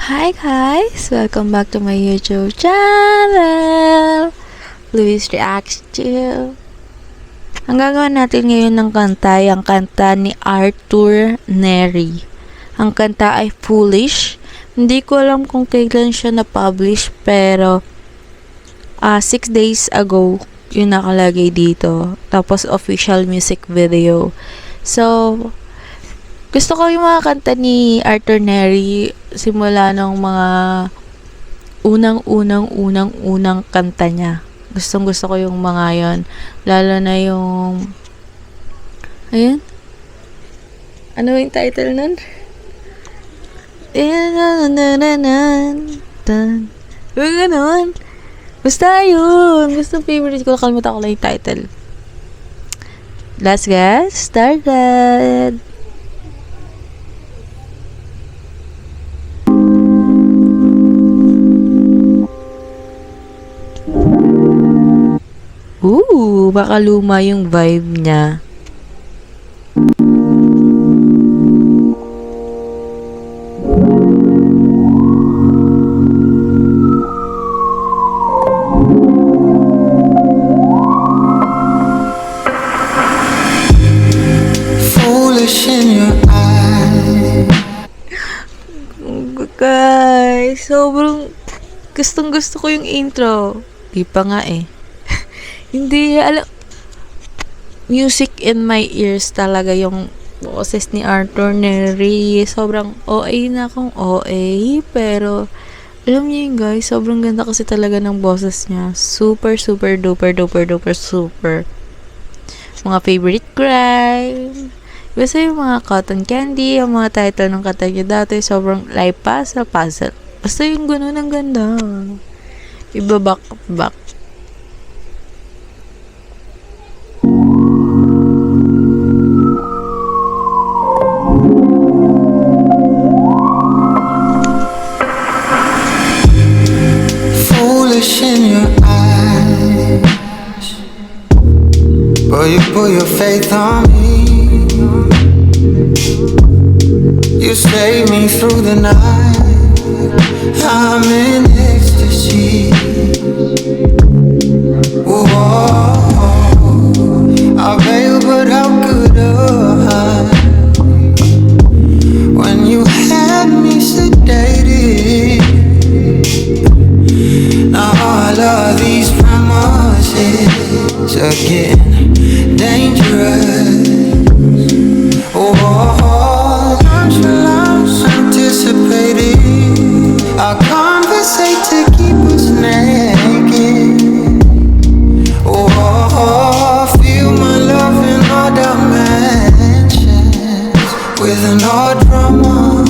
Hi guys! Welcome back to my YouTube channel! Luis Reacts to. Ang gagawin natin ngayon ng kanta, yung kanta ni Arthur Neri. Ang kanta ay Foolish. Hindi ko alam kung kailan siya na-publish, pero 6 days ago yung nakalagay dito. Tapos official music video. So, gusto ko yung mga kanta ni Arthur Neri simula ng mga unang kanta niya. Gusto ko yung mga yon. Lalo na yung ayun. Ano yung title nun? Yung ganun. Basta yun. Gusto favorite ko. Nakalimutan ko lang yung title. Let's get started. Baka luma yung vibe niya. Foolish in your eyes. Guys, sobrang gustong-gusto ko yung intro. Di pa nga eh. Hindi, alam, music in my ears talaga yung boses ni Arthur Neri. Sobrang OA na akong OA, pero alam niyo yun guys, sobrang ganda kasi talaga ng boses niya. Super super. Mga favorite crime. Basta yung mga cotton candy, yung mga title ng kanta niya dati, sobrang like puzzle. Basta yung ganun ang ganda. Iba back. Foolish in your eyes. But you put your faith on me. You saved me through the night. I'm in ecstasy. Whoa, I bail, but how could I? When you had me sedated. Now all of these promises are getting dangerous. Oh, nonchalance anticipated. I conversate to keep us naked. Oh, feel my love in all dimensions with no drama.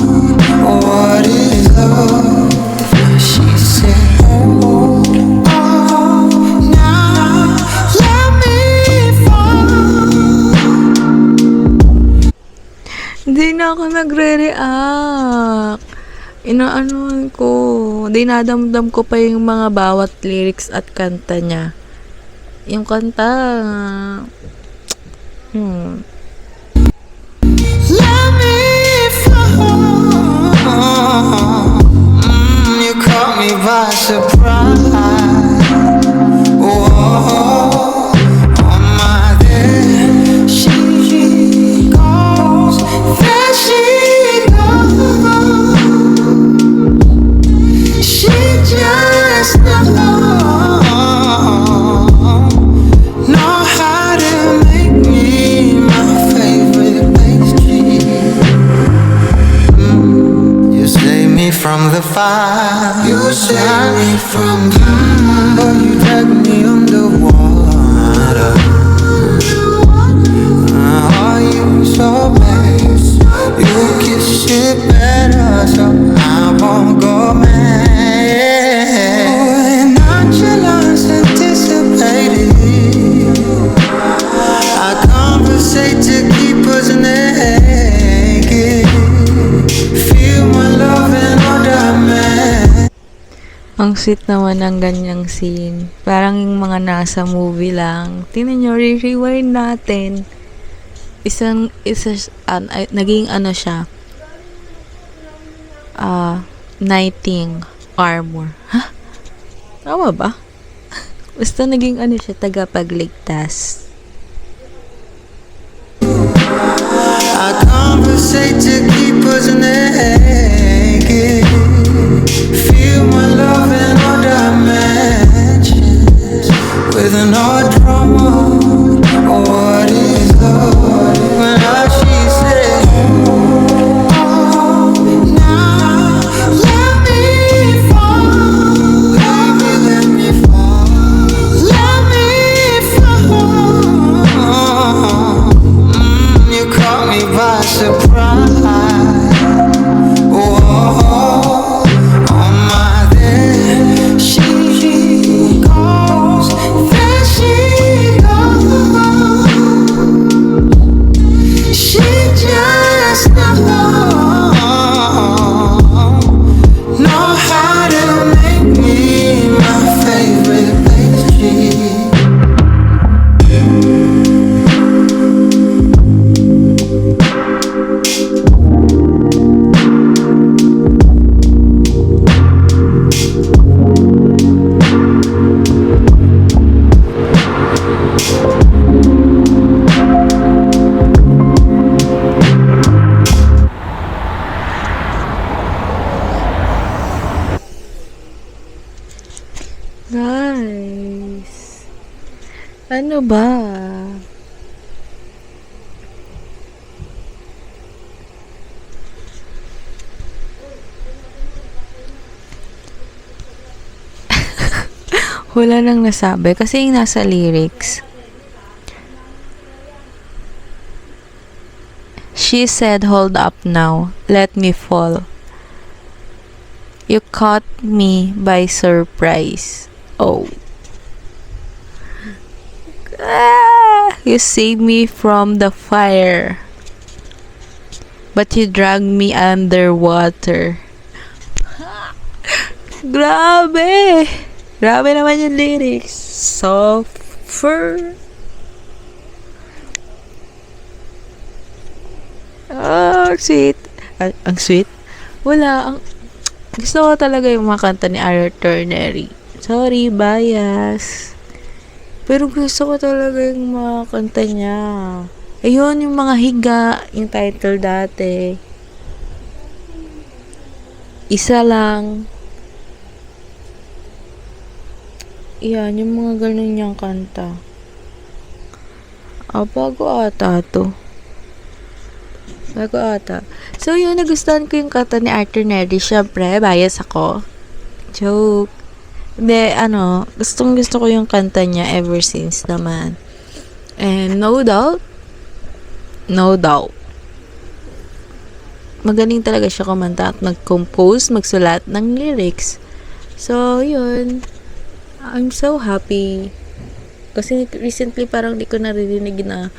What is love? She said, Hindi na ako nagre-react. Inaanoan ko. Dinadamdam ko pa yung mga bawat lyrics at kanta niya. Yung kanta. let me fall. You caught me by surprise. Whoa, on my there she goes, there she goes. She just know how to make me my favorite pastry. You save me from the fire. You save me from but you drag me underwater. Are you so bad? You kiss it better, so I won't go mad. Nonchalance anticipated. I conversate to keep us naked. Feel my love in all dimensions. Ang sweet naman ng ganyang scene. Parang yung mga nasa movie lang. Tingnan nyo, re-rewind natin. Naging ano siya. knighting armor. Ha? Tama ba? Basta naging ano siya, tagapagligtas. I conversate to keep us naked. Feel my love in all dimensions. With no drama. What is love? When she said, oh, now let me fall. Let me fall. Let me fall. You caught me by surprise. Whoa, on my there she goes, there she goes. She just know how to make me my favorite pastry. Guys, ano ba? Wala nang nasabi kasi yung nasa lyrics. She said, hold up now, let me fall. You caught me by surprise. Oh. You saved me from the fire. But you dragged me underwater. Grabe! Grabe naman yung lyrics. Suffer. Oh, sweet. Ang sweet? Wala. Gusto ko talaga yung mga kanta ni Arthur Neri. Sorry, bias. Pero gusto ko talaga yung mga kanta niya. Ayun, yung mga higa, yung title dati. Isa lang. Yan, yung mga ganun niyang kanta. Bago ata to. Bago ata. So, yun, nagustuhan ko yung kanta ni Arthur Neri. Siyempre, bias ako. Joke. Hindi, gusto ko yung kanta niya ever since naman. And no doubt, magaling talaga siya kumanta at mag-compose, magsulat ng lyrics. So, yun. I'm so happy. Kasi recently parang di ko naririnig na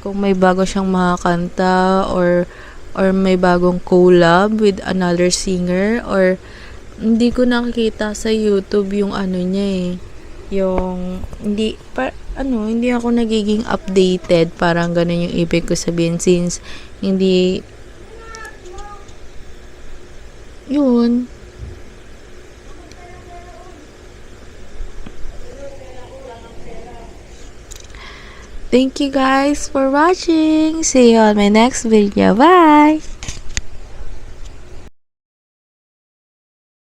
kung may bago siyang mga kanta or may bagong collab with another singer or hindi ko nakikita sa YouTube yung niya eh. Yung hindi ako nagiging updated, parang ganun yung ibig ko sabihin since hindi yun. Thank you guys for watching. See you on my next video. Bye!